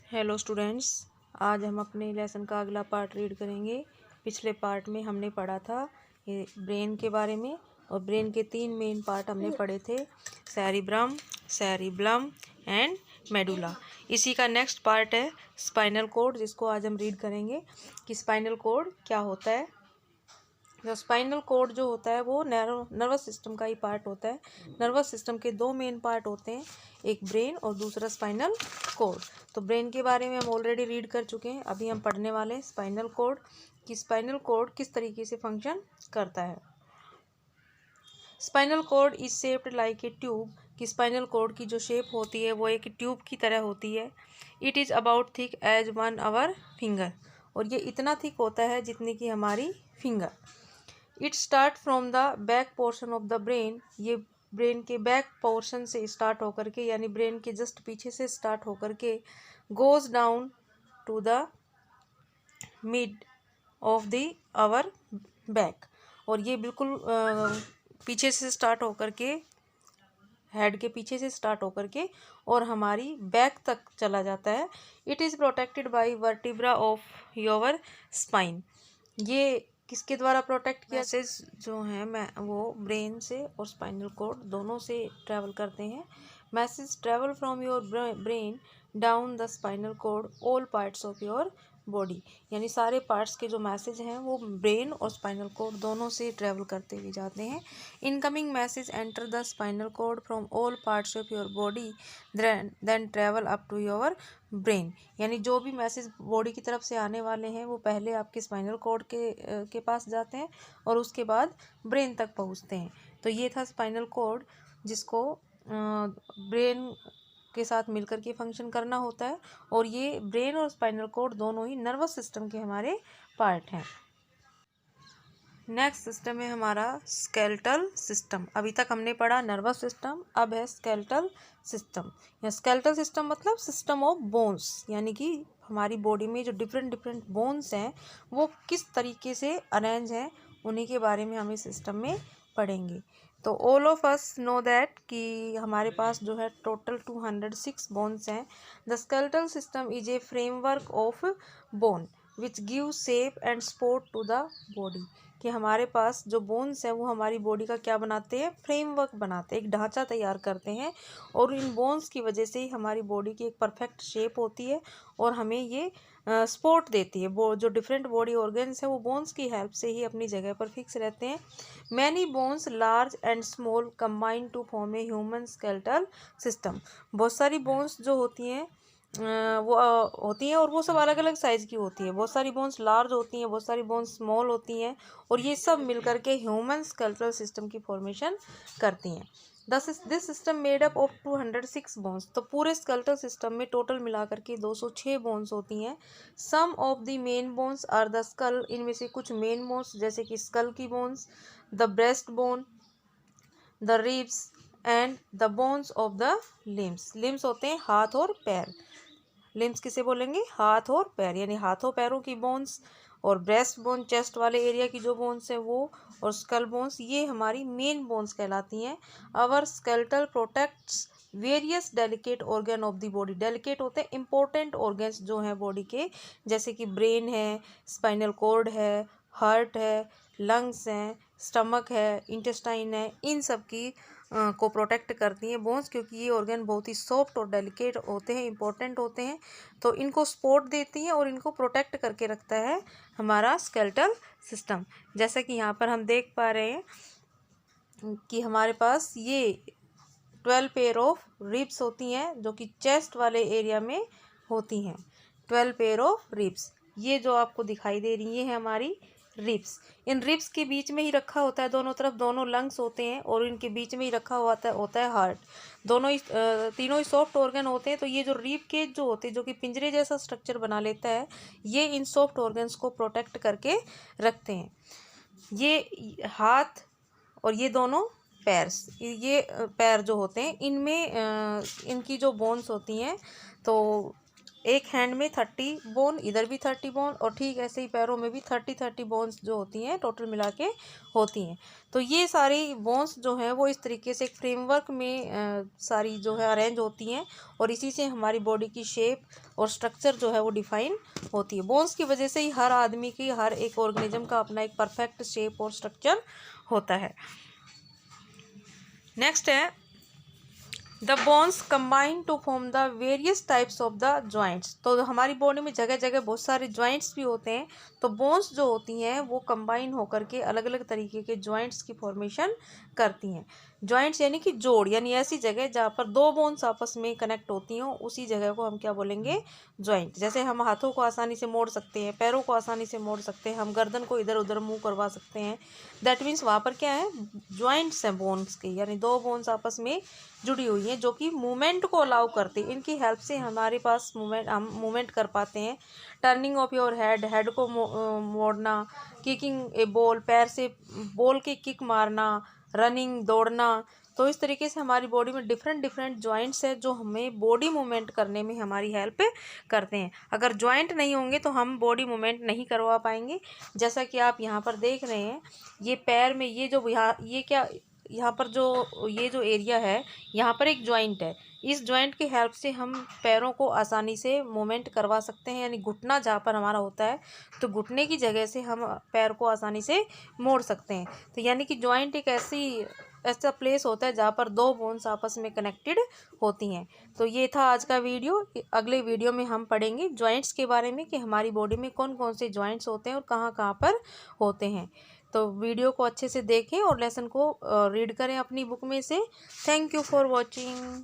Hello students, आज हम अपने लेसन का अगला पार्ट रीड करेंगे। पिछले पार्ट में हमने पढ़ा था ये ब्रेन के बारे में, और ब्रेन के 3 मेन पार्ट हमने पढ़े थे, सेरिब्रम, सेरिब्लम एंड मेडुला। इसी का नेक्स्ट पार्ट है स्पाइनल कोड, जिसको आज हम रीड करेंगे कि स्पाइनल कोड क्या होता है। तो स्पाइनल कोड जो होता है वो नर्वस सिस्टम का ही पार्ट होता है। नर्वस सिस्टम के 2 मेन पार्ट होते हैं, एक ब्रेन और दूसरा स्पाइनल कोड। तो ब्रेन के बारे में हम ऑलरेडी रीड कर चुके हैं, अभी हम पढ़ने वाले हैं स्पाइनल कोड कि स्पाइनल कोड किस तरीके से फंक्शन करता है। Spinal cord is shaped like a tube, कि स्पाइनल कोड की जो शेप होती है वो एक ट्यूब की तरह होती है। It is about thick as 1 our finger, और ये इतना थिक होता है जितनी कि हमारी finger. It start from the back portion of the brain, ये ब्रेन के बैक पोर्शन से स्टार्ट होकर के, यानी ब्रेन के जस्ट पीछे से स्टार्ट होकर के goes down to the mid of the our back, और ये बिल्कुल पीछे से स्टार्ट होकर के, हेड के पीछे से स्टार्ट होकर के और हमारी बैक तक चला जाता है। It is protected by vertebra of your spine, ये किसके द्वारा प्रोटेक्ट किया? मैसेज जो हैं मैं वो ब्रेन से और स्पाइनल कोड दोनों से ट्रैवल करते हैं। Message travel from your brain down the spinal code all parts of your body, यानी सारे पार्ट्स के जो मैसेज हैं वो ब्रेन और स्पाइनल कोड दोनों से ट्रैवल करते हुए जाते हैं। Incoming message enter the spinal cord from all parts of your body then travel up to your brain, यानी जो भी मैसेज बॉडी की तरफ से आने वाले हैं वो पहले आपके स्पाइनल कोड के पास जाते हैं और उसके बाद ब्रेन तक पहुंचते हैं। तो ये था स्पाइनल कोड, जिसको ब्रेन के साथ मिलकर के फंक्शन करना होता है, और ये ब्रेन और स्पाइनल कोड दोनों ही नर्वस सिस्टम के हमारे पार्ट हैं। नेक्स्ट सिस्टम है हमारा स्केलेटल सिस्टम। अभी तक हमने पढ़ा नर्वस सिस्टम, अब है स्केलेटल सिस्टम। या स्केलेटल सिस्टम मतलब सिस्टम ऑफ बोन्स, यानी कि हमारी बॉडी में जो डिफरेंट डिफरेंट बोन्स हैं वो किस तरीके से अरेंज हैं, उन्हीं के बारे में हम इस सिस्टम में पढ़ेंगे। तो all of us know that कि हमारे पास जो है टोटल 206 बोन्स हैं। The skeletal system is a framework of bone which give shape and support to the body, कि हमारे पास जो बोन्स हैं वो हमारी बॉडी का क्या बनाते हैं? फ्रेमवर्क बनाते हैं, एक ढांचा तैयार करते हैं, और इन बोन्स की वजह से ही हमारी बॉडी की एक परफेक्ट शेप होती है और हमें ये सपोर्ट देती है। वो जो डिफरेंट बॉडी ऑर्गन्स हैं वो बोन्स की हेल्प से ही अपनी जगह पर फिक्स रहते हैं। Many bones large and small combine to form a human skeletal system, बहुत सारी बोन्स जो होती हैं वो होती हैं और वो सब अलग अलग साइज़ की होती है। बहुत सारी बोन्स लार्ज होती हैं, बहुत सारी बोन्स स्मॉल होती हैं, और ये सब मिलकर के ह्यूमन स्केलेटल सिस्टम की फॉर्मेशन करती हैं। This system made up of 206 bones, तो पूरे स्केलेटल सिस्टम में टोटल मिलाकर के 206 बोन्स होती हैं। Some of the main bones are the skull, इनमें से कुछ मेन बोन्स जैसे कि स्कल की bones, the breast bone, the ribs and the bones of the limbs. Limbs होते हैं हाथ और पैर। लिम्स किसे बोलेंगे? हाथ और पैर, यानी हाथों पैरों की बोन्स, और ब्रेस्ट बोन चेस्ट वाले एरिया की जो बोन्स हैं वो, और स्कल बोन्स, ये हमारी मेन बोन्स कहलाती हैं। Our skeletal protects various delicate organ of the body, delicate होते हैं इंपॉर्टेंट ऑर्गन्स जो हैं बॉडी के, जैसे कि ब्रेन है, स्पाइनल कॉर्ड है, हार्ट है, लंग्स हैं, स्टमक है, इंटेस्टाइन है, इन सब की को प्रोटेक्ट करती हैं बोन्स, क्योंकि ये ऑर्गन बहुत ही सॉफ्ट और डेलिकेट होते हैं, इंपॉर्टेंट होते हैं, तो इनको सपोर्ट देती हैं और इनको प्रोटेक्ट करके रखता है हमारा स्केलेटल सिस्टम। जैसा कि यहाँ पर हम देख पा रहे हैं कि हमारे पास ये 12 पेयर ऑफ रिब्स होती हैं जो कि चेस्ट वाले एरिया में होती हैं। 12 पेयर ऑफ रिब्स, ये जो आपको दिखाई दे रही है हमारी रिब्स, इन रिब्स के बीच में ही रखा होता है, दोनों तरफ दोनों लंग्स होते हैं और इनके बीच में ही रखा होता है हार्ट। दोनों ही तीनों ही सॉफ्ट ऑर्गन होते हैं। तो ये जो रिब केज जो होते हैं, जो कि पिंजरे जैसा स्ट्रक्चर बना लेता है, ये इन सॉफ्ट ऑर्गन्स को प्रोटेक्ट करके रखते हैं। ये हाथ और ये दोनों पैर्स, ये पैर जो होते हैं, इनमें इनकी जो बोन्स होती हैं, तो एक हैंड में 30 बोन, इधर भी 30 बोन, और ठीक ऐसे ही पैरों में भी 30 बोन्स जो होती हैं टोटल मिला के होती हैं। तो ये सारी बोन्स जो हैं वो इस तरीके से एक फ्रेमवर्क में सारी जो है अरेंज होती हैं, और इसी से हमारी बॉडी की शेप और स्ट्रक्चर जो है वो डिफाइन होती है। बोन्स की वजह से ही हर आदमी की, हर एक ऑर्गेनिज्म का अपना एक परफेक्ट शेप और स्ट्रक्चर होता है। नेक्स्ट है the bones combine to form the various types of the joints. तो हमारी बॉडी में जगह जगह बहुत सारे जॉइंट्स भी होते हैं, तो बोन्स जो होती हैं वो कंबाइन होकर के अलग अलग तरीके के जॉइंट्स की फॉर्मेशन करती हैं। जॉइंट्स यानी कि जोड़, यानी ऐसी जगह जहाँ पर दो बोन्स आपस में कनेक्ट होती हों, उसी जगह को हम क्या बोलेंगे, जॉइंट। जैसे हम हाथों को आसानी से मोड़ सकते हैं, पैरों को आसानी से मोड़ सकते हैं, हम गर्दन को इधर उधर मूव करवा सकते हैं। दैट मीन्स वहाँ पर क्या है, जॉइंट्स हैं बोन्स के, यानी दो बोन्स आपस में जुड़ी हुई हैं जो कि मूवमेंट को अलाउ करती है। इनकी हेल्प से हमारे पास हम मूवमेंट कर पाते हैं। टर्निंग ऑफ योर हेड को मोड़ना, किकिंग ए बॉल, पैर से बॉल की किक मारना, रनिंग, दौड़ना। तो इस तरीके से हमारी बॉडी में डिफरेंट जॉइंट्स है जो हमें बॉडी मूवमेंट करने में हमारी हेल्प करते हैं। अगर जॉइंट नहीं होंगे तो हम बॉडी मूवमेंट नहीं करवा पाएंगे। जैसा कि आप यहाँ पर देख रहे हैं, ये पैर में ये जो यहाँ पर जो ये जो एरिया है, यहाँ पर एक जॉइंट है। इस जॉइंट की हेल्प से हम पैरों को आसानी से मूवमेंट करवा सकते हैं, यानी घुटना जहाँ पर हमारा होता है तो घुटने की जगह से हम पैर को आसानी से मोड़ सकते हैं। तो यानी कि जॉइंट एक ऐसा प्लेस होता है जहाँ पर दो बोन्स आपस में कनेक्टेड होती हैं। तो ये था आज का वीडियो। अगले वीडियो में हम पढ़ेंगे जॉइंट्स के बारे में कि हमारी बॉडी में कौन कौन से जॉइंट्स होते हैं और कहाँ कहाँ पर होते हैं। तो वीडियो को अच्छे से देखें और लेसन को रीड करें अपनी बुक में से। Thank you for watching.